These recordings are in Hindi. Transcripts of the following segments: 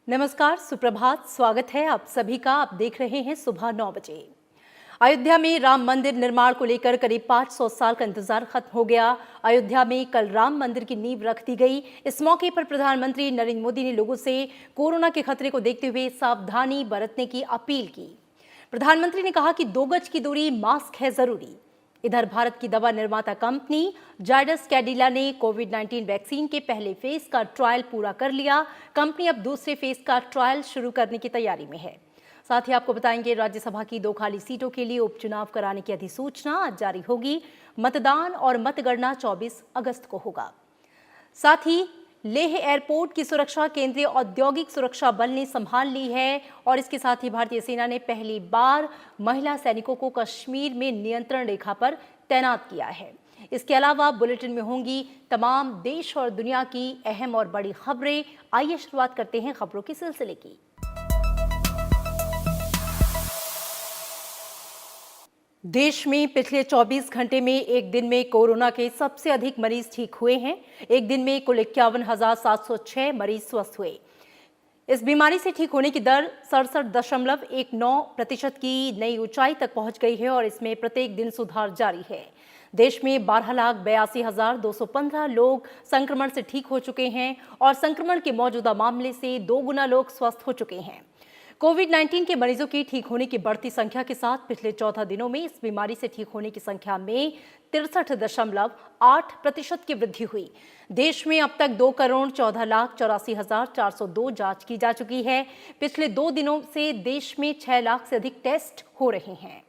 नमस्कार, सुप्रभात। स्वागत है आप सभी का। आप देख रहे हैं सुबह 9 बजे। अयोध्या में राम मंदिर निर्माण को लेकर करीब 500 साल का इंतजार खत्म हो गया। अयोध्या में कल राम मंदिर की नींव रख दी गई। इस मौके पर प्रधानमंत्री नरेंद्र मोदी ने लोगों से कोरोना के खतरे को देखते हुए सावधानी बरतने की अपील की। प्रधानमंत्री ने कहा कि 2 गज की दूरी, मास्क है जरूरी। इधर भारत की दवा निर्माता कंपनी जायडस कैडिला ने कोविड-19 वैक्सीन के पहले फेज का ट्रायल पूरा कर लिया। कंपनी अब दूसरे फेज का ट्रायल शुरू करने की तैयारी में है। साथ ही आपको बताएंगे, राज्यसभा की 2 खाली सीटों के लिए उपचुनाव कराने की अधिसूचना आज जारी होगी। मतदान और मतगणना 24 अगस्त को होगा। साथ ही लेह एयरपोर्ट की सुरक्षा केंद्रीय औद्योगिक सुरक्षा बल ने संभाल ली है और इसके साथ ही भारतीय सेना ने पहली बार महिला सैनिकों को कश्मीर में नियंत्रण रेखा पर तैनात किया है। इसके अलावा बुलेटिन में होंगी तमाम देश और दुनिया की अहम और बड़ी खबरें। आइए शुरुआत करते हैं खबरों के सिलसिले की। देश में पिछले 24 घंटे में एक दिन में कोरोना के सबसे अधिक मरीज ठीक हुए हैं। एक दिन में कुल 51,706 मरीज स्वस्थ हुए। इस बीमारी से ठीक होने की दर 67.19% की नई ऊंचाई तक पहुंच गई है और इसमें प्रत्येक दिन सुधार जारी है। देश में 12,82,215 लोग संक्रमण से ठीक हो चुके हैं और संक्रमण के मौजूदा मामले से 2 गुना लोग स्वस्थ हो चुके हैं। कोविड-19 के मरीजों की ठीक होने की बढ़ती संख्या के साथ पिछले 14 दिनों में इस बीमारी से ठीक होने की संख्या में 63.8% की वृद्धि हुई। देश में अब तक 2,14,84,402 जांच की जा चुकी है। पिछले 2 दिनों से देश में 6 लाख से अधिक टेस्ट हो रहे हैं।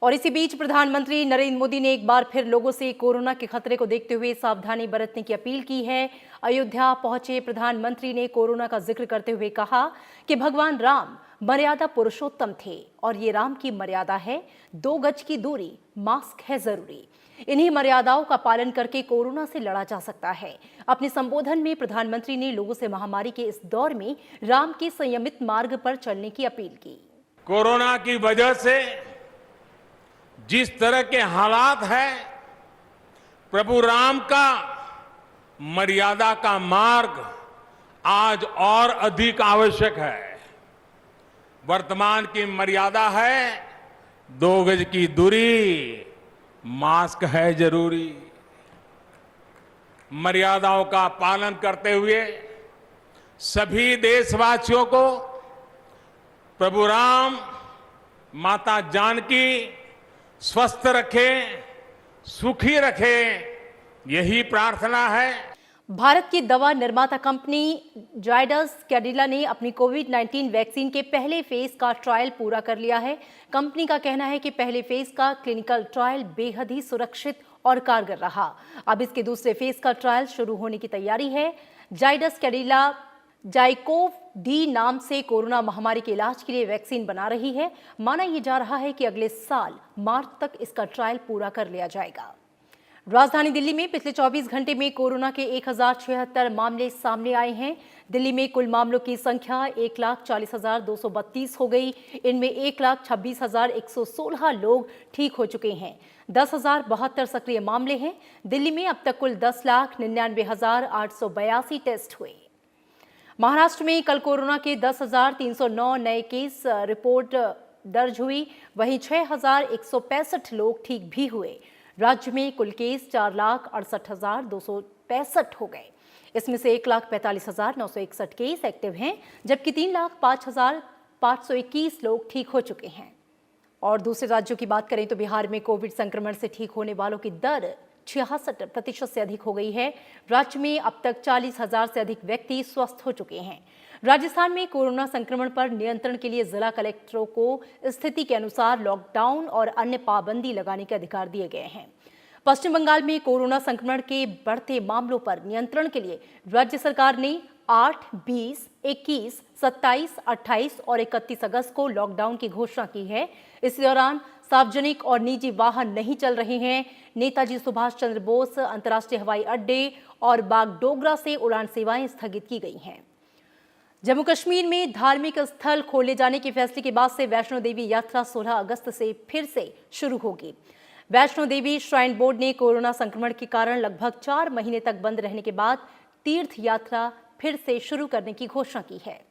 और इसी बीच प्रधानमंत्री नरेंद्र मोदी ने एक बार फिर लोगों से कोरोना के खतरे को देखते हुए सावधानी बरतने की अपील की है। अयोध्या पहुंचे प्रधानमंत्री ने कोरोना का जिक्र करते हुए कहा कि भगवान राम मर्यादा पुरुषोत्तम थे और ये राम की मर्यादा है 2 गज की दूरी, मास्क है जरूरी। इन्हीं मर्यादाओं का पालन करके कोरोना से लड़ा जा सकता है। अपने संबोधन में प्रधानमंत्री ने लोगों से महामारी के इस दौर में राम के संयमित मार्ग पर चलने की अपील की। कोरोना की वजह से जिस तरह के हालात हैं, प्रभु राम का मर्यादा का मार्ग आज और अधिक आवश्यक है। वर्तमान की मर्यादा है 2 गज की दूरी, मास्क है जरूरी। मर्यादाओं का पालन करते हुए सभी देशवासियों को प्रभु राम, माता जानकी स्वस्थ रखें, सुखी रखें, यही प्रार्थना है। भारत की दवा निर्माता कंपनी जायडस कैडिला ने अपनी कोविड-19 वैक्सीन के पहले फेज का ट्रायल पूरा कर लिया है। कंपनी का कहना है कि पहले फेज का क्लिनिकल ट्रायल बेहद ही सुरक्षित और कारगर रहा। अब इसके दूसरे फेज का ट्रायल शुरू होने की तैयारी है। जायडस कैडिला जाइकोव डी नाम से कोरोना महामारी के इलाज के लिए वैक्सीन बना रही है। माना यह जा रहा है कि अगले साल मार्च तक इसका ट्रायल पूरा कर लिया जाएगा। राजधानी दिल्ली में पिछले 24 घंटे में कोरोना के 1076 मामले सामने आए हैं। दिल्ली में कुल मामलों की संख्या 1,40,232 हो गई। इनमें 1,26,116 लोग ठीक हो चुके हैं। 10,072 सक्रिय मामले हैं। दिल्ली में अब तक कुल 10,99,882 टेस्ट हुए। महाराष्ट्र में कल कोरोना के 10,309 नए केस रिपोर्ट दर्ज हुई। वहीं 6,165 लोग ठीक भी हुए। राज्य में कुल केस 4,68,265 हो गए। इसमें से 1,45,961 केस एक्टिव हैं, जबकि 3,05,521 लोग ठीक हो चुके हैं। और दूसरे राज्यों की बात करें तो बिहार में कोविड संक्रमण से ठीक होने वालों की दर 66% से अधिक हो गई है। राज्य में अब तक 40,000 से अधिक व्यक्ति स्वस्थ हो चुके हैं। राजस्थान में कोरोना संक्रमण पर नियंत्रण के लिए जिला कलेक्टरों को स्थिति के अनुसार लॉकडाउन और अन्य पाबंदी लगाने के अधिकार दिए गए हैं। पश्चिम बंगाल में कोरोना संक्रमण के बढ़ते मामलों पर नियंत्रण के लिए राज्य सरकार ने 8, 20, 21, 27, 28 और 31 अगस्त को लॉकडाउन की घोषणा की है। इस दौरान सार्वजनिक और निजी वाहन नहीं चल रहे हैं। नेताजी सुभाष चंद्र बोस अंतर्राष्ट्रीय हवाई अड्डे और बागडोगरा से उड़ान सेवाएं स्थगित की गई हैं। जम्मू कश्मीर में धार्मिक स्थल खोले जाने के फैसले के बाद से वैष्णो देवी यात्रा 16 अगस्त से फिर से शुरू होगी। वैष्णो देवी श्राइन बोर्ड ने कोरोना संक्रमण के कारण लगभग 4 महीने तक बंद रहने के बाद तीर्थ यात्रा फिर से शुरू करने की घोषणा की है।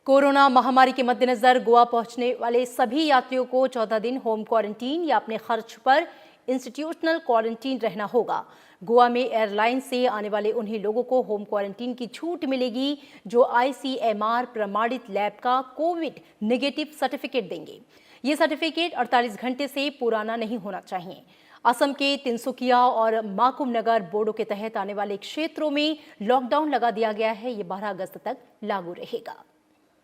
कोरोना महामारी के मद्देनजर गोवा पहुंचने वाले सभी यात्रियों को 14 दिन होम क्वारंटीन या अपने खर्च पर इंस्टीट्यूशनल क्वारंटीन रहना होगा। गोवा में एयरलाइन से आने वाले उन्हीं लोगों को होम क्वारंटीन की छूट मिलेगी जो ICMR प्रमाणित लैब का कोविड नेगेटिव सर्टिफिकेट देंगे। ये सर्टिफिकेट 48 घंटे से पुराना नहीं होना चाहिए। असम के तिनसुकिया और माकुम नगर बोर्डो के तहत आने वाले क्षेत्रों में लॉकडाउन लगा दिया गया है। ये 12 अगस्त तक लागू रहेगा।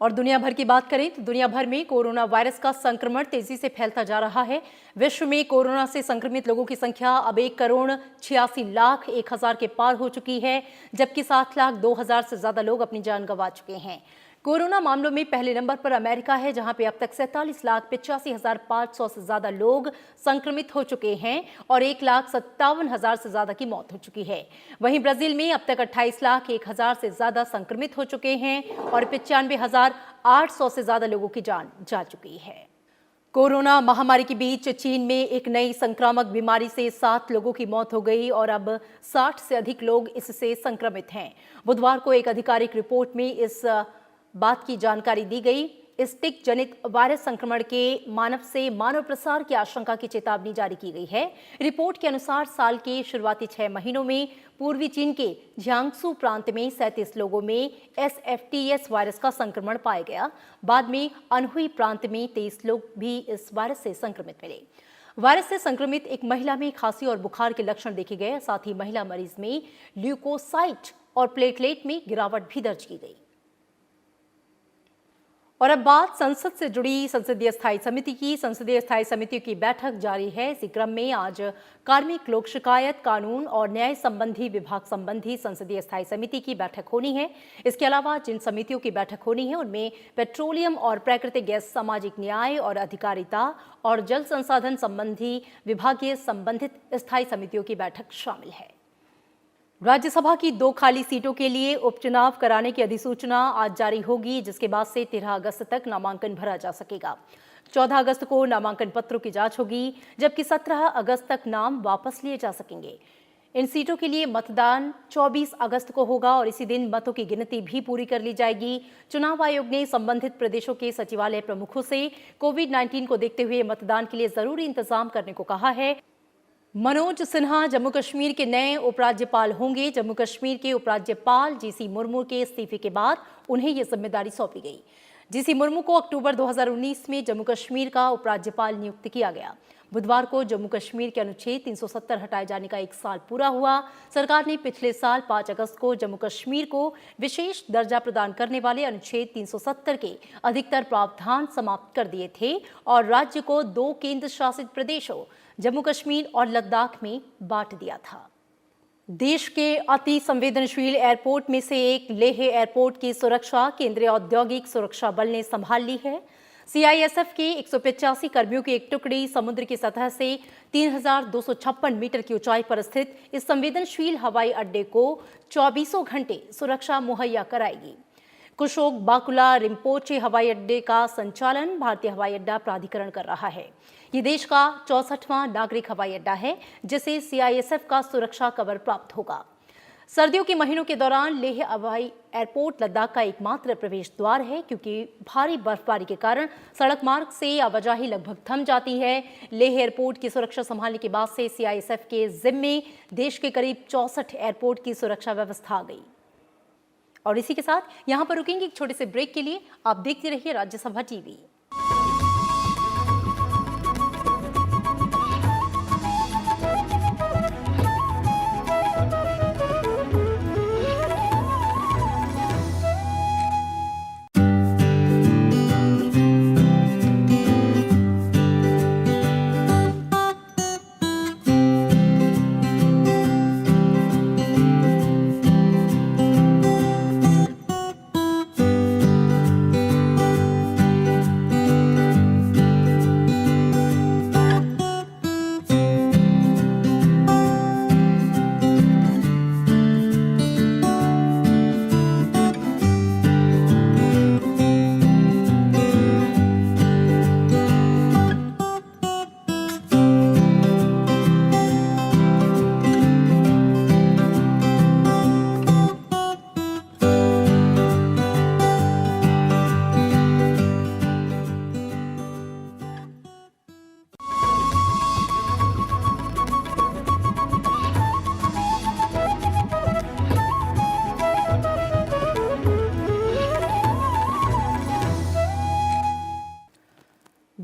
और दुनिया भर की बात करें तो दुनिया भर में कोरोना वायरस का संक्रमण तेजी से फैलता जा रहा है। विश्व में कोरोना से संक्रमित लोगों की संख्या अब 1,86,01,000 के पार हो चुकी है, जबकि 7,02,000 से ज्यादा लोग अपनी जान गंवा चुके हैं। कोरोना मामलों में पहले नंबर पर अमेरिका है, जहां पे अब तक 47,85,500 से ज्यादा लोग संक्रमित हो चुके हैं और 1,57,000 से ज्यादा की मौत हो चुकी है। वहीं ब्राजील में अब तक 28,01,000 से ज्यादा संक्रमित हो चुके हैं और 95,800 से ज्यादा लोगों की जान जा चुकी है। कोरोना महामारी के बीच चीन में एक नई संक्रामक बीमारी से 7 लोगों की मौत हो गई और अब 60 से अधिक लोग इससे संक्रमित हैं। बुधवार को एक आधिकारिक रिपोर्ट में इस बात की जानकारी दी गई। इस टिक जनित वायरस संक्रमण के मानव से मानव प्रसार की आशंका की चेतावनी जारी की गई है। रिपोर्ट के अनुसार साल के शुरुआती 6 महीनों में पूर्वी चीन के जियांगसू प्रांत में 37 लोगों में SFTS वायरस का संक्रमण पाया गया। बाद में अनहुई प्रांत में 23 लोग भी इस वायरस से संक्रमित मिले। वायरस से संक्रमित एक महिला में खांसी और बुखार के लक्षण देखे गए। साथ ही महिला मरीज में ल्यूकोसाइट और प्लेटलेट में गिरावट भी दर्ज की गई। और अब बात संसद से जुड़ी संसदीय स्थायी समिति की। संसदीय स्थायी समिति की बैठक जारी है। इसी क्रम में आज कार्मिक लोक शिकायत, कानून और न्याय संबंधी विभाग संबंधी संसदीय स्थायी समिति की बैठक होनी है। इसके अलावा जिन समितियों की बैठक होनी है उनमें पेट्रोलियम और प्राकृतिक गैस, सामाजिक न्याय और अधिकारिता और जल संसाधन संबंधी विभागीय संबंधित स्थायी समितियों की बैठक शामिल है। राज्यसभा की 2 खाली सीटों के लिए उपचुनाव कराने की अधिसूचना आज जारी होगी, जिसके बाद से 13 अगस्त तक नामांकन भरा जा सकेगा। 14 अगस्त को नामांकन पत्रों की जांच होगी, जबकि 17 अगस्त तक नाम वापस लिए जा सकेंगे। इन सीटों के लिए मतदान 24 अगस्त को होगा और इसी दिन मतों की गिनती भी पूरी कर ली जाएगी। चुनाव आयोग ने संबंधित प्रदेशों के सचिवालय प्रमुखों से कोविड-19 को देखते हुए मतदान के लिए जरूरी इंतजाम करने को कहा है। मनोज सिन्हा जम्मू कश्मीर के नए उपराज्यपाल होंगे। जम्मू कश्मीर के उपराज्यपाल GC मुर्मू के इस्तीफे के बाद उन्हें यह जिम्मेदारी सौंपी गई। GC मुर्मू को अक्टूबर 2019 में जम्मू कश्मीर का उपराज्यपाल नियुक्त किया गया। बुधवार को जम्मू कश्मीर के अनुच्छेद 370 हटाए जाने का 1 साल पूरा हुआ। सरकार ने पिछले साल 5 अगस्त को जम्मू कश्मीर को विशेष दर्जा प्रदान करने वाले अनुच्छेद 370 के अधिकतर प्रावधान समाप्त कर दिए थे और राज्य को 2 केंद्र शासित प्रदेशों जम्मू कश्मीर और लद्दाख में बांट दिया था। देश के अति संवेदनशील एयरपोर्ट में से एक लेह एयरपोर्ट की सुरक्षा केंद्रीय औद्योगिक सुरक्षा बल ने संभाल ली है। CISF के 185 कर्मियों की एक टुकड़ी समुद्र की सतह से 3,256 मीटर की ऊंचाई पर स्थित इस संवेदनशील हवाई अड्डे को 24 घंटे सुरक्षा मुहैया कराएगी। कुशोक बाकुला रिम्पोचे हवाई अड्डे का संचालन भारतीय हवाई अड्डा प्राधिकरण कर रहा है। ये देश का 64वां नागरिक हवाई अड्डा है जिसे CISF का सुरक्षा कवर प्राप्त होगा। सर्दियों के महीनों के दौरान लेह हवाई एयरपोर्ट लद्दाख का एकमात्र प्रवेश द्वार है, क्योंकि भारी बर्फबारी के कारण सड़क मार्ग से आवाजाही लगभग थम जाती है। लेह एयरपोर्ट की सुरक्षा संभालने के बाद से CISF के जिम्मे देश के करीब 64 एयरपोर्ट की सुरक्षा व्यवस्था आ गई। और इसी के साथ यहां पर रुकेंगे एक छोटे से ब्रेक के लिए। आप देखते रहिए राज्यसभा टीवी।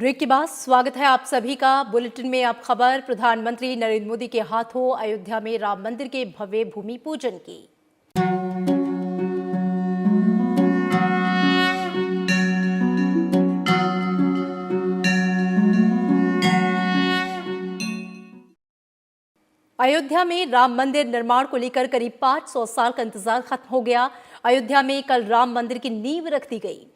ब्रेक के बाद स्वागत है आप सभी का। बुलेटिन में अब खबर प्रधानमंत्री नरेंद्र मोदी के हाथों अयोध्या में राम मंदिर के भव्य भूमि पूजन की। अयोध्या में राम मंदिर निर्माण को लेकर करीब 500 साल का इंतजार खत्म हो गया। अयोध्या में कल राम मंदिर की नींव रख दी गई।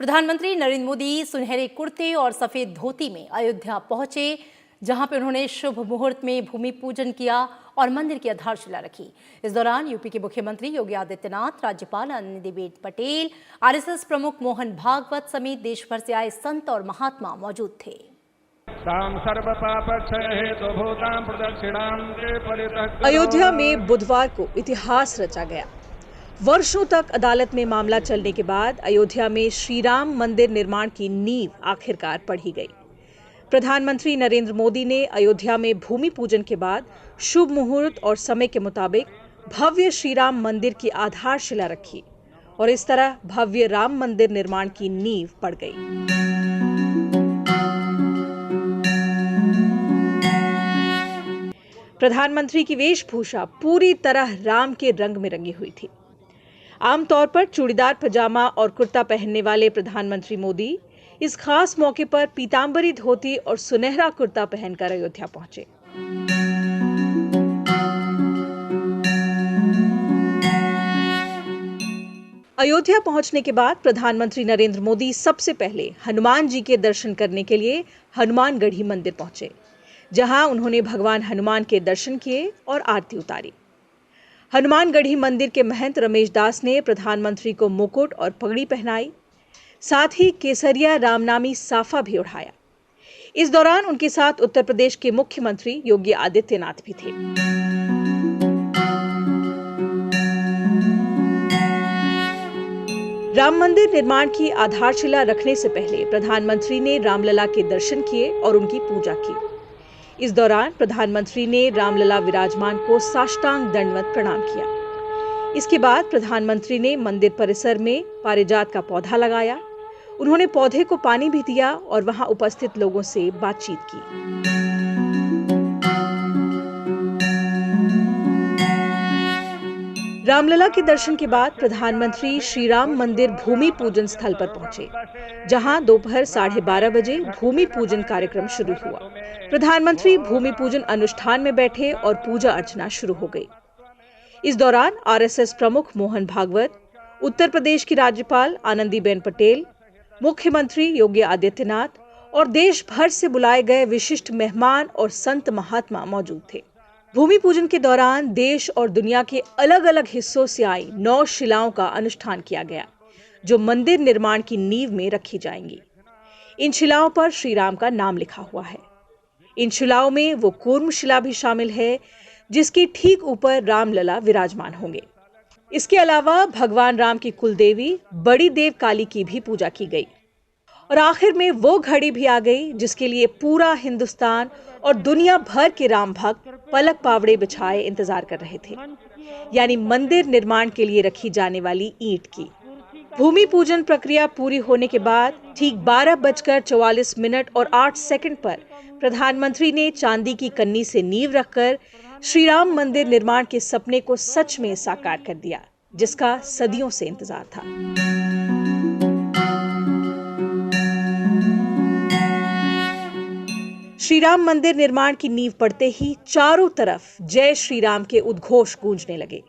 प्रधानमंत्री नरेंद्र मोदी सुनहरे कुर्ते और सफेद धोती में अयोध्या पहुंचे, जहां पर उन्होंने शुभ मुहूर्त में भूमि पूजन किया और मंदिर की आधारशिला रखी। इस दौरान यूपी के मुख्यमंत्री योगी आदित्यनाथ, राज्यपाल आनंदीबेन पटेल, आरएसएस प्रमुख मोहन भागवत समेत देश भर से आए संत और महात्मा मौजूद थे। अयोध्या में बुधवार को इतिहास रचा गया। वर्षों तक अदालत में मामला चलने के बाद अयोध्या में श्री राम मंदिर निर्माण की नींव आखिरकार पड़ी गई। प्रधानमंत्री नरेंद्र मोदी ने अयोध्या में भूमि पूजन के बाद शुभ मुहूर्त और समय के मुताबिक भव्य श्री राम मंदिर की आधारशिला रखी और इस तरह भव्य राम मंदिर निर्माण की नींव पड़ गई। प्रधानमंत्री की वेशभूषा पूरी तरह राम के रंग में रंगी हुई थी। आमतौर पर चूड़ीदार पजामा और कुर्ता पहनने वाले प्रधानमंत्री मोदी इस खास मौके पर पीतांबरी धोती और सुनहरा कुर्ता पहनकर अयोध्या पहुंचे। अयोध्या पहुंचने के बाद प्रधानमंत्री नरेंद्र मोदी सबसे पहले हनुमान जी के दर्शन करने के लिए हनुमानगढ़ी मंदिर पहुंचे, जहां उन्होंने भगवान हनुमान के दर्शन किए और आरती उतारी। हनुमानगढ़ी मंदिर के महंत रमेश दास ने प्रधानमंत्री को मुकुट और पगड़ी पहनाई, साथ ही केसरिया रामनामी साफा भी उड़ाया। इस दौरान उनके साथ उत्तर प्रदेश के मुख्यमंत्री योगी आदित्यनाथ भी थे। राम मंदिर निर्माण की आधारशिला रखने से पहले प्रधानमंत्री ने रामलला के दर्शन किए और उनकी पूजा की। इस दौरान प्रधानमंत्री ने रामलला विराजमान को साष्टांग दंडवत प्रणाम किया। इसके बाद प्रधानमंत्री ने मंदिर परिसर में पारिजात का पौधा लगाया। उन्होंने पौधे को पानी भी दिया और वहां उपस्थित लोगों से बातचीत की। रामलला के दर्शन के बाद प्रधानमंत्री श्री राम मंदिर भूमि पूजन स्थल पर पहुंचे, जहां दोपहर 12:30 बजे भूमि पूजन कार्यक्रम शुरू हुआ। प्रधानमंत्री भूमि पूजन अनुष्ठान में बैठे और पूजा अर्चना शुरू हो गई। इस दौरान आरएसएस प्रमुख मोहन भागवत, उत्तर प्रदेश की राज्यपाल आनंदीबेन पटेल, मुख्यमंत्री योगी आदित्यनाथ और देश भर से बुलाए गए विशिष्ट मेहमान और संत महात्मा मौजूद थे। भूमि पूजन के दौरान देश और दुनिया के अलग अलग हिस्सों से आई 9 शिलाओं का अनुष्ठान किया गया, जो मंदिर निर्माण की नींव में रखी जाएंगी। इन शिलाओं पर श्री राम का नाम लिखा हुआ है। इन शिलाओं में वो कूर्म शिला भी शामिल है, जिसके ठीक ऊपर रामलला विराजमान होंगे। इसके अलावा भगवान राम की कुलदेवी बड़ी देव काली की भी पूजा की गई। और आखिर में वो घड़ी भी आ गई जिसके लिए पूरा हिंदुस्तान और दुनिया भर के राम भक्त पलक पावड़े बिछाए इंतजार कर रहे थे, यानी मंदिर निर्माण के लिए रखी जाने वाली ईंट की। भूमि पूजन प्रक्रिया पूरी होने के बाद ठीक 12:44 और 8 सेकंड पर प्रधानमंत्री ने चांदी की कन्नी से नींव रखकर श्री राम मंदिर निर्माण के सपने को सच में साकार कर दिया, जिसका सदियों से इंतजार था। श्री राम मंदिर निर्माण की नींव पड़ते ही चारों तरफ जय श्री राम के उद्घोष गूंजने लगे।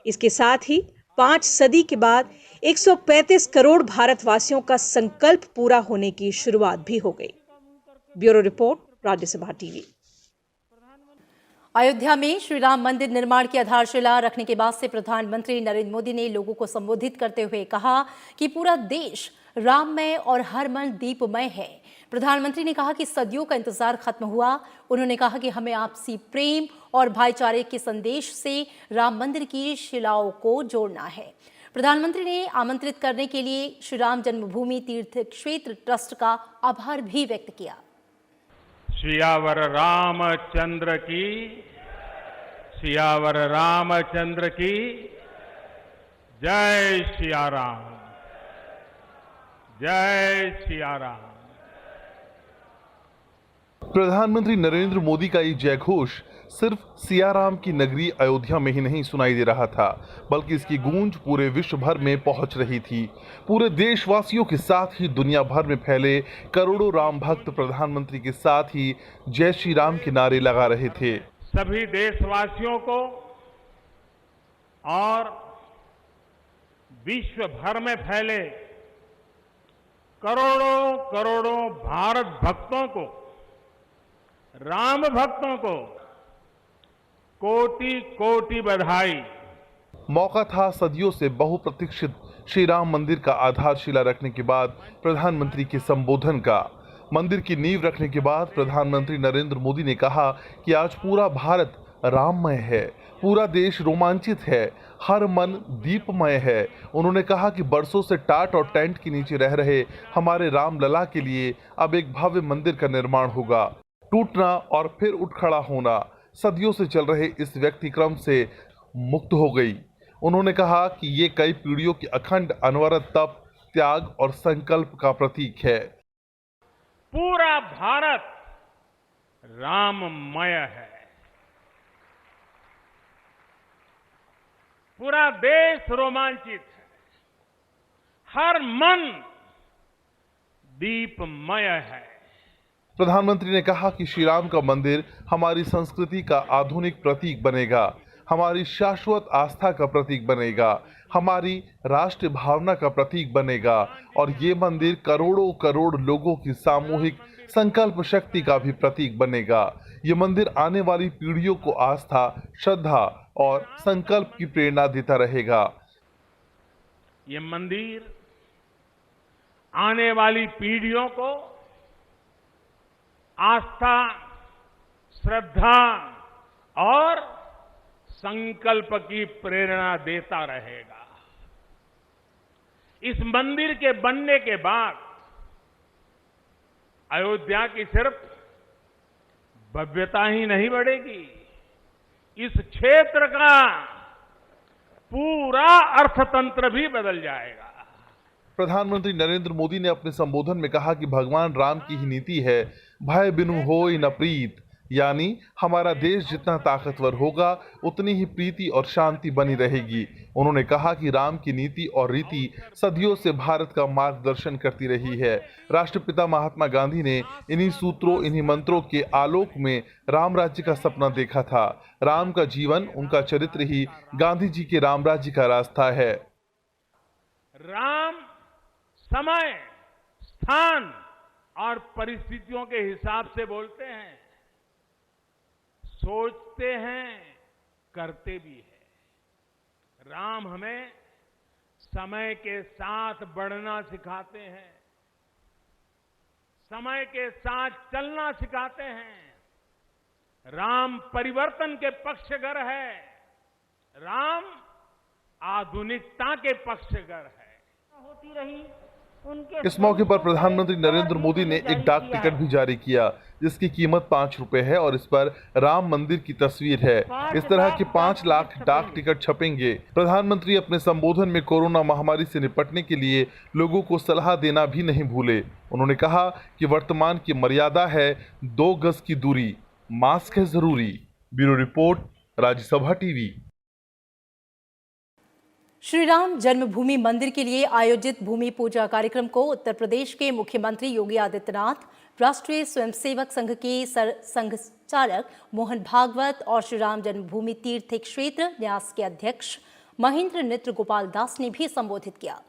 इसके साथ ही 5 सदी के बाद 135 करोड़ भारतवासियों का संकल्प पूरा होने की शुरुआत भी हो गई। Bureau report, Rajya Sabha TV. Ayodhya में श्री राम मंदिर निर्माण की आधारशिला रखने के बाद से प्रधानमंत्री नरेंद्र मोदी ने लोगों को संबोधित करते हुए कहा कि पूरा देश राममय और हर मन दीपमय है। प्रधानमंत्री ने कहा कि सदियों का इंतजार खत्म हुआ। उन्होंने कहा कि हमें आपसी प्रेम और भाईचारे के संदेश से राम मंदिर की शिलाओं को जोड़ना है। प्रधानमंत्री ने आमंत्रित करने के लिए श्री राम जन्मभूमि तीर्थ क्षेत्र ट्रस्ट का आभार भी व्यक्त किया। सियावर रामचंद्र की, सियावर रामचंद्र की जय सिया राम, जय सिया राम। प्रधानमंत्री नरेंद्र मोदी का ये जय घोष सिर्फ सियाराम की नगरी अयोध्या में ही नहीं सुनाई दे रहा था, बल्कि इसकी गूंज पूरे विश्व भर में पहुंच रही थी। पूरे देशवासियों के साथ ही दुनिया भर में फैले करोड़ों राम भक्त प्रधानमंत्री के साथ ही जय श्री राम के नारे लगा रहे थे। सभी देशवासियों को और विश्व भर में फैले करोड़ों करोड़ों भारत भक्तों को, राम भक्तों को कोटि कोटि बधाई। मौका था सदियों से बहुप्रतीक्षित श्री राम मंदिर का आधारशिला रखने के बाद प्रधानमंत्री के संबोधन का। मंदिर की नींव रखने के बाद प्रधानमंत्री नरेंद्र मोदी ने कहा कि आज पूरा भारत राममय है, पूरा देश रोमांचित है, हर मन दीपमय है। उन्होंने कहा कि बरसों से टाट और टेंट के नीचे रह रहे हमारे राम लला के लिए अब एक भव्य मंदिर का निर्माण होगा। टूटना और फिर उठ खड़ा होना सदियों से चल रहे इस व्यक्तिक्रम से मुक्त हो गई। उन्होंने कहा कि ये कई पीढ़ियों की अखंड अनवरत तप, त्याग और संकल्प का प्रतीक है। पूरा भारत राममय है, पूरा देश रोमांचित है, हर मन दीपमय है। प्रधानमंत्री ने कहा कि श्री राम का मंदिर हमारी संस्कृति का आधुनिक प्रतीक बनेगा, हमारी शाश्वत आस्था का प्रतीक बनेगा, हमारी राष्ट्रीय भावना का प्रतीक बनेगा और ये मंदिर करोड़ों करोड़ लोगों की सामूहिक संकल्प शक्ति का भी प्रतीक बनेगा। ये मंदिर आने वाली पीढ़ियों को आस्था, श्रद्धा और संकल्प की प्रेरणा देता रहेगा। ये मंदिर आने वाली पीढ़ियों को आस्था, श्रद्धा और संकल्प की प्रेरणा देता रहेगा। इस मंदिर के बनने के बाद अयोध्या की सिर्फ भव्यता ही नहीं बढ़ेगी, इस क्षेत्र का पूरा अर्थतंत्र भी बदल जाएगा। प्रधानमंत्री नरेंद्र मोदी ने अपने संबोधन में कहा कि भगवान राम की ही नीति है, भय बिनु होय न प्रीत, यानी हमारा देश जितना ताकतवर होगा उतनी ही प्रीति और शांति बनी रहेगी। उन्होंने कहा कि राम की नीति और रीति सदियों से भारत का मार्गदर्शन करती रही है। राष्ट्रपिता महात्मा गांधी ने इन्हीं सूत्रों, इन्हीं मंत्रों के आलोक में राम राज्य का सपना देखा था। राम का जीवन, उनका चरित्र ही गांधी जी के राम राज्य का रास्ता है। राम समय, स्थान और परिस्थितियों के हिसाब से बोलते हैं, सोचते हैं, करते भी हैं। राम हमें समय के साथ बढ़ना सिखाते हैं, समय के साथ चलना सिखाते हैं। राम परिवर्तन के पक्षगर है, राम आधुनिकता के पक्षगर है। होती रही इस मौके पर प्रधानमंत्री नरेंद्र मोदी ने एक डाक टिकट भी जारी किया जिसकी कीमत 5 रुपए है और इस पर राम मंदिर की तस्वीर है। इस तरह के 5 लाख डाक टिकट छपेंगे। प्रधानमंत्री अपने संबोधन में कोरोना महामारी से निपटने के लिए लोगों को सलाह देना भी नहीं भूले। उन्होंने कहा कि वर्तमान की मर्यादा है 2 गज की दूरी, मास्क है जरूरी। Bureau report, Rajya Sabha TV. Shri Ram जन्मभूमि मंदिर के लिए आयोजित भूमि पूजा कार्यक्रम को उत्तर प्रदेश के मुख्यमंत्री योगी आदित्यनाथ, राष्ट्रीय स्वयंसेवक संघ के संघ चालक मोहन भागवत और श्री राम जन्मभूमि तीर्थ क्षेत्र न्यास के अध्यक्ष महेंद्र नृत्य गोपाल दास ने भी संबोधित किया।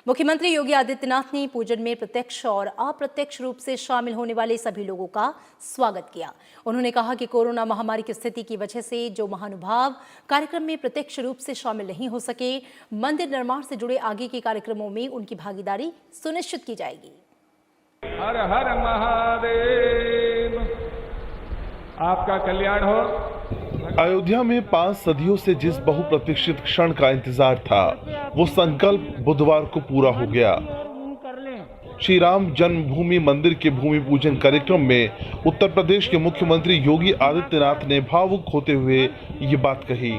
मुख्यमंत्री योगी आदित्यनाथ ने पूजन में प्रत्यक्ष और अप्रत्यक्ष रूप से शामिल होने वाले सभी लोगों का स्वागत किया। उन्होंने कहा कि कोरोना महामारी की स्थिति की वजह से जो महानुभाव कार्यक्रम में प्रत्यक्ष रूप से शामिल नहीं हो सके, मंदिर निर्माण से जुड़े आगे के कार्यक्रमों में उनकी भागीदारी सुनिश्चित की जाएगी। हर हर महादेव, आपका कल्याण हो। अयोध्या में 5 सदियों से जिस बहुप्रतीक्षित क्षण का इंतजार था, वो संकल्प बुधवार को पूरा हो गया। श्री राम जन्मभूमि मंदिर के भूमि पूजन कार्यक्रम में उत्तर प्रदेश के मुख्यमंत्री योगी आदित्यनाथ ने भावुक होते हुए ये बात कही।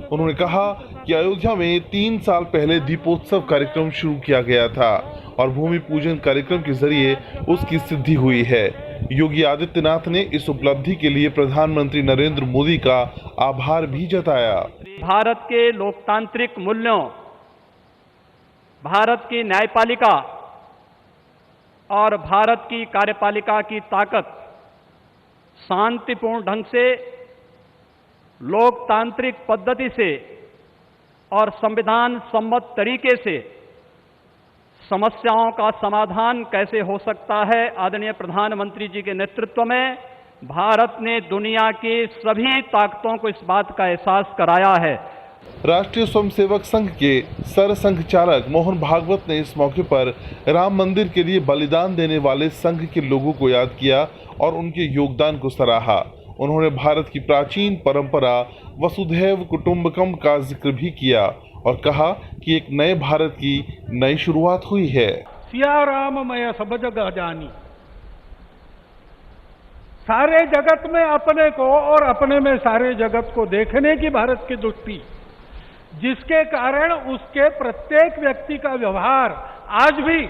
उन्होंने कहा कि अयोध्या में 3 साल पहले दीपोत्सव कार्यक्रम शुरू किया गया था और भूमि पूजन कार्यक्रम के जरिए उसकी सिद्धि हुई है। योगी आदित्यनाथ ने इस उपलब्धि के लिए प्रधानमंत्री नरेंद्र मोदी का आभार भी जताया। भारत के लोकतांत्रिक मूल्यों, भारत की न्यायपालिका और भारत की कार्यपालिका की ताकत शांतिपूर्ण ढंग से, लोकतांत्रिक पद्धति से और संविधान सम्मत तरीके से समस्याओं का समाधान कैसे हो सकता है, आदरणीय प्रधानमंत्री जी के नेतृत्व में भारत ने दुनिया की सभी ताकतों को इस बात का एहसास कराया है। राष्ट्रीय स्वयंसेवक संघ के सरसंघचालक मोहन भागवत ने इस मौके पर राम मंदिर के लिए बलिदान देने वाले संघ के लोगों को याद किया और उनके योगदान को सराहा। उन्होंने भारत की प्राचीन परंपरा वसुधैव कुटुंबकम का जिक्र भी किया और कहा कि एक नए भारत की नई शुरुआत हुई है। सिया राम मैं सब जगह जानी, सारे जगत में अपने को और अपने में सारे जगत को देखने की भारत की दृष्टि, जिसके कारण उसके प्रत्येक व्यक्ति का व्यवहार आज भी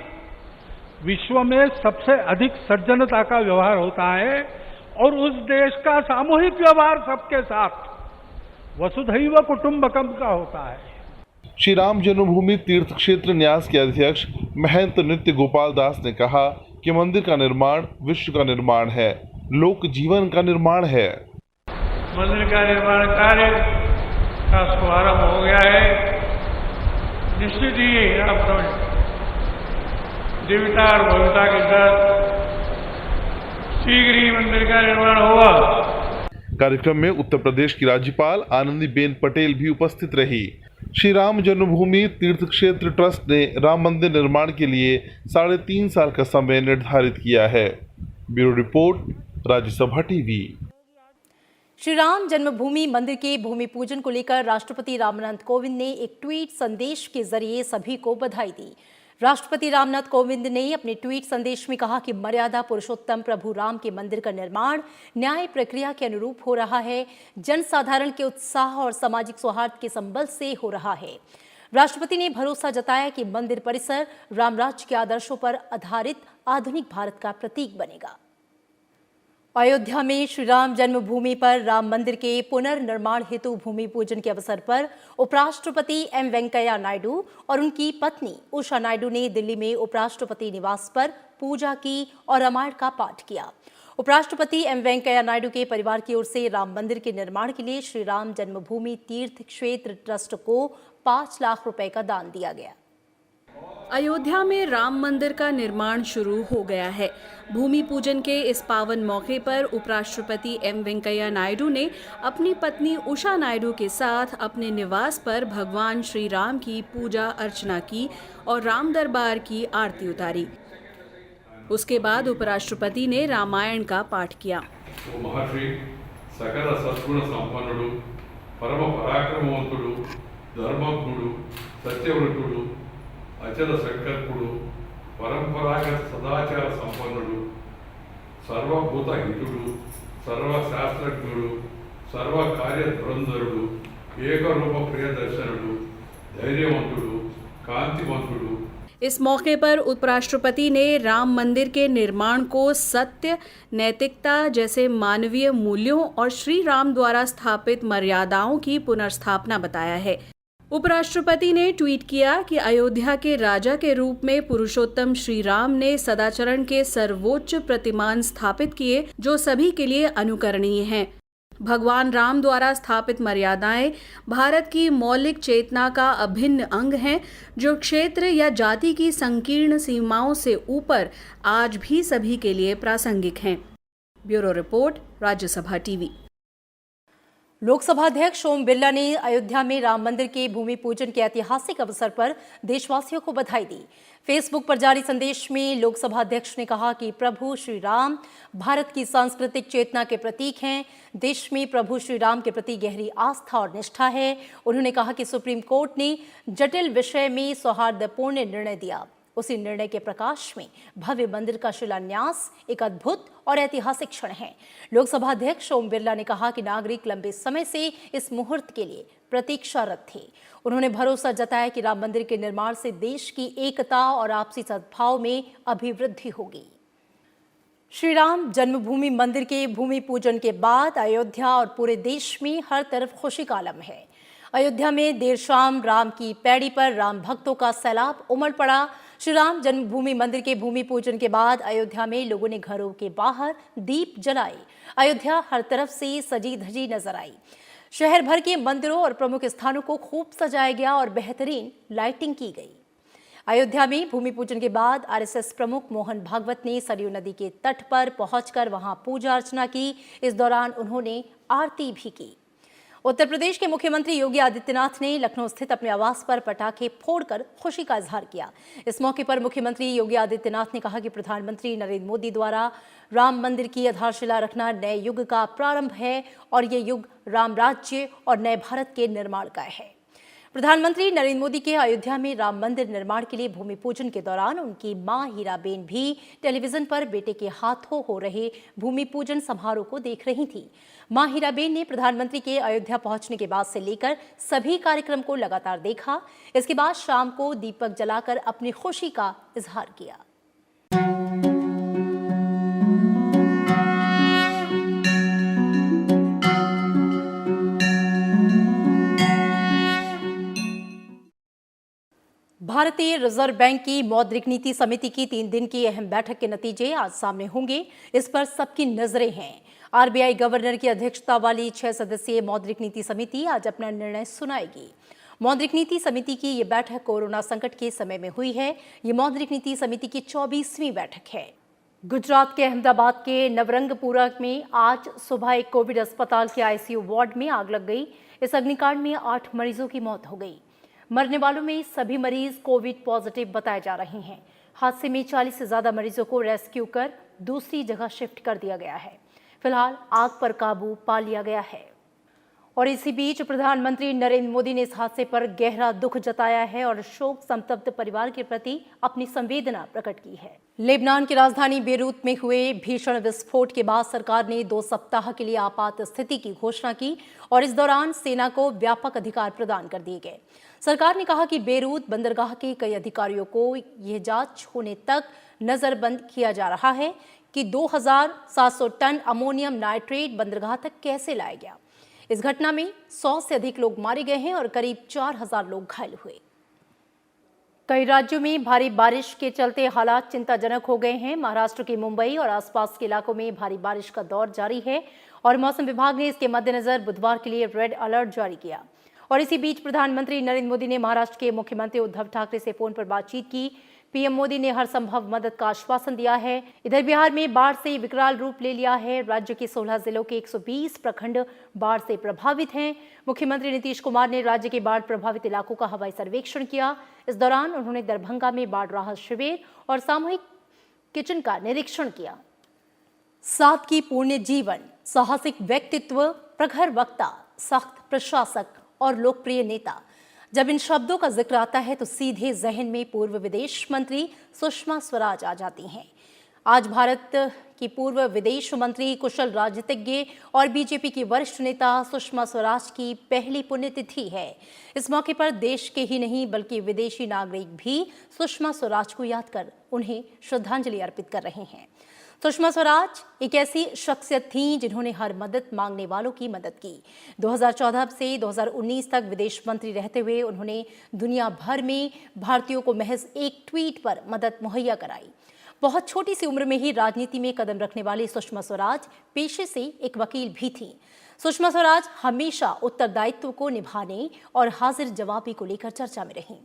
विश्व में सबसे अधिक सज्जनता का व्यवहार होता है और उस देश का सामूहिक व्यवहार सबके साथ वसुधैव कुटुंबकम का होता है। श्री राम जन्मभूमि तीर्थ क्षेत्र न्यास के अध्यक्ष महंत नृत्य गोपाल दास ने कहा कि मंदिर का निर्माण विश्व का निर्माण है, लोक जीवन का निर्माण है। मंदिर का निर्माण कार्य का शुभारंभ हो गया है। निश्चित ही आप देवता और भव्यता के साथ शीघ्र ही मंदिर का निर्माण होगा। कार्यक्रम में उत्तर प्रदेश की राज्यपाल आनंदीबेन पटेल भी उपस्थित रही। श्री राम जन्मभूमि तीर्थ क्षेत्र ट्रस्ट ने राम मंदिर निर्माण के लिए 3.5 साल का समय निर्धारित किया है। Bureau report, Rajya Sabha TV. Shri Ram जन्मभूमि मंदिर के भूमि पूजन को लेकर राष्ट्रपति रामनाथ कोविंद ने एक ट्वीट संदेश के जरिए सभी को बधाई दी। राष्ट्रपति रामनाथ कोविंद ने अपने ट्वीट संदेश में कहा कि मर्यादा पुरुषोत्तम प्रभु राम के मंदिर का निर्माण न्याय प्रक्रिया के अनुरूप हो रहा है, जनसाधारण के उत्साह और सामाजिक सौहार्द के संबल से हो रहा है। राष्ट्रपति ने भरोसा जताया कि मंदिर परिसर रामराज्य के आदर्शों पर आधारित आधुनिक भारत का प्रतीक बनेगा। अयोध्या में श्री राम जन्मभूमि पर राम मंदिर के पुनर्निर्माण हेतु भूमि पूजन के अवसर पर उपराष्ट्रपति एम वेंकैया नायडू और उनकी पत्नी उषा नायडू ने दिल्ली में उपराष्ट्रपति निवास पर पूजा की और रामायण का पाठ किया। उपराष्ट्रपति एम वेंकैया नायडू के परिवार की ओर से राम मंदिर के निर्माण के लिए श्री राम जन्मभूमि तीर्थ क्षेत्र ट्रस्ट को 5 लाख रुपए का दान दिया गया। अयोध्या में राम मंदिर का निर्माण शुरू हो गया है। भूमि पूजन के इस पावन मौके पर उपराष्ट्रपति एम वेंकैया नायडू ने अपनी पत्नी उषा नायडू के साथ अपने निवास पर भगवान श्री राम की पूजा अर्चना की और राम दरबार की आरती उतारी। उसके बाद उपराष्ट्रपति ने रामायण का पाठ किया। महर्षि सकल सद्गुण संपन्नुडु, परम पराक्रमवंतुडु, धर्मज्ञुडु, सत्यव्रतुडु, अचल संकल्पुडु, परंपरागत सदाचार संपन्नुडु, सर्वभूत हितुडु, सर्वशास्त्रज्ञुडु, सर्व कार्य धुरंधरुडु, एकरूप प्रियदर्शनुडु, धैर्यवंतुडु, कांतिवंतुडु। इस मौके पर उपराष्ट्रपति ने राम मंदिर के निर्माण को सत्य, नैतिकता जैसे मानवीय मूल्यों और श्री राम द्वारा स्थापित मर्यादाओं की पुनर्स्थापना बताया है। उपराष्ट्रपति ने ट्वीट किया कि अयोध्या के राजा के रूप में पुरुषोत्तम श्री राम ने सदाचरण के सर्वोच्च प्रतिमान स्थापित किए, जो सभी के लिए अनुकरणीय हैं। भगवान राम द्वारा स्थापित मर्यादाएं भारत की मौलिक चेतना का अभिन्न अंग हैं, जो क्षेत्र या जाति की संकीर्ण सीमाओं से ऊपर आज भी सभी के लिए प्रासंगिक हैं। Bureau report, Rajya Sabha TV. Lok Sabha अध्यक्ष ओम बिरला ने अयोध्या में राम मंदिर के भूमि पूजन के ऐतिहासिक अवसर पर देशवासियों को बधाई दी। फेसबुक पर जारी संदेश में लोकसभा अध्यक्ष ने कहा कि प्रभु श्री राम भारत की सांस्कृतिक चेतना के प्रतीक हैं। देश में प्रभु श्री राम के प्रति गहरी आस्था और निष्ठा है। उन्होंने कहा कि सुप्रीम कोर्ट ने जटिल विषय में सौहार्दपूर्ण निर्णय दिया। उसी निर्णय के प्रकाश में भव्य मंदिर का शिलान्यास एक अद्भुत और ऐतिहासिक क्षण है। लोकसभा अध्यक्ष ओम बिरला ने कहा कि नागरिक लंबे समय से इस मुहूर्त के लिए प्रतीक्षारत थे। उन्होंने भरोसा जताया कि राम मंदिर के निर्माण से देश की एकता और आपसी सद्भाव में अभिवृद्धि होगी। श्री राम जन्मभूमि मंदिर के भूमि पूजन के बाद अयोध्या और पूरे देश में हर तरफ खुशी का आलम है। अयोध्या में देर शाम राम की पैड़ी पर राम भक्तों का सैलाब उमड़ पड़ा। श्री राम जन्मभूमि मंदिर के भूमि पूजन के बाद अयोध्या में लोगों ने घरों के बाहर दीप जलाए। अयोध्या हर तरफ से सजी धजी नजर आई। शहर भर के मंदिरों और प्रमुख स्थानों को खूब सजाया गया और बेहतरीन लाइटिंग की गई। अयोध्या में भूमि पूजन के बाद आरएसएस प्रमुख मोहन भागवत ने सरयू नदी के तट पर पहुंचकर वहां पूजा अर्चना की। इस दौरान उन्होंने आरती भी की। उत्तर प्रदेश के मुख्यमंत्री योगी आदित्यनाथ ने लखनऊ स्थित अपने आवास पर पटाखे फोड़कर खुशी का इजहार किया। इस मौके पर मुख्यमंत्री योगी आदित्यनाथ ने कहा कि प्रधानमंत्री नरेंद्र मोदी द्वारा राम मंदिर की आधारशिला रखना नए युग का प्रारंभ है और ये युग राम राज्य और नए भारत के निर्माण का है। प्रधानमंत्री नरेंद्र मोदी के अयोध्या में राम मंदिर निर्माण के लिए भूमि पूजन के दौरान उनकी मां हीराबेन भी टेलीविजन पर बेटे के हाथों हो रहे भूमि पूजन समारोह को देख रही थी। मां हीराबेन ने प्रधानमंत्री के अयोध्या पहुंचने के बाद से लेकर सभी कार्यक्रम को लगातार देखा। इसके बाद शाम को दीपक जलाकर अपनी खुशी का इजहार किया। भारतीय रिजर्व बैंक की मौद्रिक नीति समिति की 3 दिन की अहम बैठक के नतीजे आज सामने होंगे। इस पर सबकी नजरें हैं। आरबीआई गवर्नर की अध्यक्षता वाली 6 सदस्यीय मौद्रिक नीति समिति आज अपना निर्णय सुनाएगी। मौद्रिक नीति समिति की ये बैठक कोरोना संकट के समय में हुई है। ये मौद्रिक नीति समिति की 24वीं बैठक है। गुजरात के अहमदाबाद के नवरंगपुरा में आज सुबह एक कोविड अस्पताल के आईसीयू वार्ड में आग लग गई। इस अग्निकांड में 8 मरीजों की मौत हो गई। मरने वालों में सभी मरीज कोविड पॉजिटिव बताए जा रहे हैं। हादसे में 40 से ज्यादा मरीजों को रेस्क्यू कर दूसरी जगह शिफ्ट कर दिया गया है। फिलहाल आग पर काबू पा लिया गया है। और इसी बीच प्रधानमंत्री नरेंद्र मोदी ने इस हादसे पर गहरा दुख जताया है और शोक संतप्त परिवार के प्रति अपनी संवेदना प्रकट की है। लेबनान की राजधानी बेरूत में हुए भीषण विस्फोट के बाद सरकार ने 2 सप्ताह के लिए आपात स्थिति की घोषणा की और इस दौरान सेना को व्यापक अधिकार प्रदान कर दिए गए। सरकार ने कहा कि बेरूत बंदरगाह के कई अधिकारियों को यह जांच होने तक नजरबंद किया जा रहा है कि 2700 टन अमोनियम नाइट्रेट बंदरगाह तक कैसे लाया गया। इस घटना में 100 से अधिक लोग मारे गए हैं और करीब 4000 लोग घायल हुए। कई राज्यों में भारी बारिश के चलते हालात चिंताजनक हो गए हैं। महाराष्ट्र के मुंबई और आसपास के इलाकों में भारी बारिश का दौर जारी है और मौसम विभाग ने इसके मद्देनजर बुधवार के लिए रेड अलर्ट जारी किया। और इसी बीच प्रधानमंत्री नरेंद्र मोदी ने महाराष्ट्र के मुख्यमंत्री उद्धव ठाकरे से फोन पर बातचीत की। पीएम मोदी ने हर संभव मदद का आश्वासन दिया है। इधर बिहार में बाढ़ से विकराल रूप ले लिया है। राज्य के 16 जिलों के 120 प्रखंड बाढ़ से प्रभावित हैं। मुख्यमंत्री नीतीश कुमार ने राज्य के बाढ़ प्रभावित इलाकों का हवाई सर्वेक्षण किया। इस दौरान उन्होंने दरभंगा में बाढ़ राहत शिविर और सामूहिक किचन का निरीक्षण किया। सादगी पूर्ण जीवन, साहसिक व्यक्तित्व, प्रखर वक्ता, सख्त प्रशासक और लोकप्रिय नेता, जब इन शब्दों का जिक्र आता है तो सीधे जहन में पूर्व विदेश मंत्री सुषमा स्वराज आ जाती हैं। आज भारत की पूर्व विदेश मंत्री, कुशल राजनीतिज्ञ और बीजेपी की वरिष्ठ नेता सुषमा स्वराज की पहली पुण्यतिथि है। इस मौके पर देश के ही नहीं बल्कि विदेशी नागरिक भी सुषमा स्वराज को याद कर उन्हें श्रद्धांजलि अर्पित कर रहे हैं। सुषमा स्वराज एक ऐसी शख्सियत थीं जिन्होंने हर मदद मांगने वालों की मदद की। 2014 से 2019 तक विदेश मंत्री रहते हुए उन्होंने दुनिया भर में भारतीयों को महज एक ट्वीट पर मदद मुहैया कराई। बहुत छोटी सी उम्र में ही राजनीति में कदम रखने वाली सुषमा स्वराज पेशे से एक वकील भी थीं। सुषमा स्वराज हमेशा उत्तरदायित्व को निभाने और हाजिर जवाबी को लेकर चर्चा में रहीं।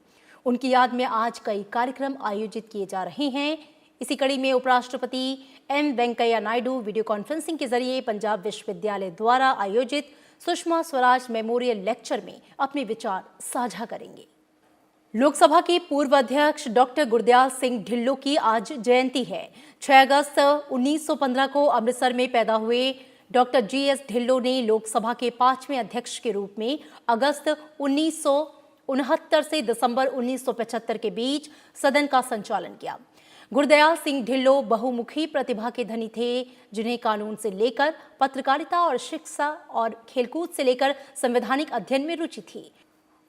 उनकी याद में आज कई कार्यक्रम आयोजित किए जा रहे हैं। इसी कड़ी में उपराष्ट्रपति M Venkaiah Naidu video conferencing के जरिए पंजाब विश्वविद्यालय द्वारा आयोजित सुषमा स्वराज मेमोरियल लेक्चर में अपने विचार साझा करेंगे। लोकसभा के पूर्व अध्यक्ष डॉक्टर गुरदयाल सिंह ढिल्लों की आज जयंती है। 6 अगस्त 1915 को अमृतसर में पैदा हुए डॉक्टर जीएस ढिल्लों ने लोकसभा के 5वें अध्यक्ष के रूप में अगस्त 1969 से दिसंबर 1975 के बीच सदन का संचालन किया। गुरदयाल सिंह ढिल्लों बहुमुखी प्रतिभा के धनी थे, जिन्हें कानून से लेकर पत्रकारिता और शिक्षा और खेलकूद से लेकर संवैधानिक अध्ययन में रुचि थी।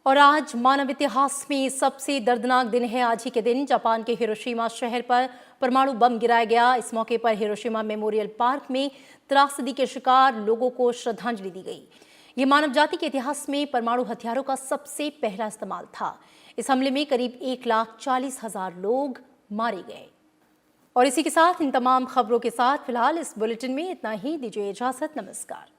और आज मानव इतिहास में सबसे दर्दनाक दिन है। आज ही के दिन जापान के हिरोशिमा शहर पर परमाणु बम गिराया गया। इस मौके पर हिरोशिमा मेमोरियल पार्क में त्रासदी के शिकार लोगों को श्रद्धांजलि दी गई। ये मानव जाति के इतिहास में परमाणु हथियारों का सबसे पहला इस्तेमाल था। इस हमले में करीब 1,40,000 लोग मारे गए। और इसी के साथ इन तमाम खबरों के साथ फिलहाल इस बुलेटिन में इतना ही। दीजिए इजाजत। नमस्कार।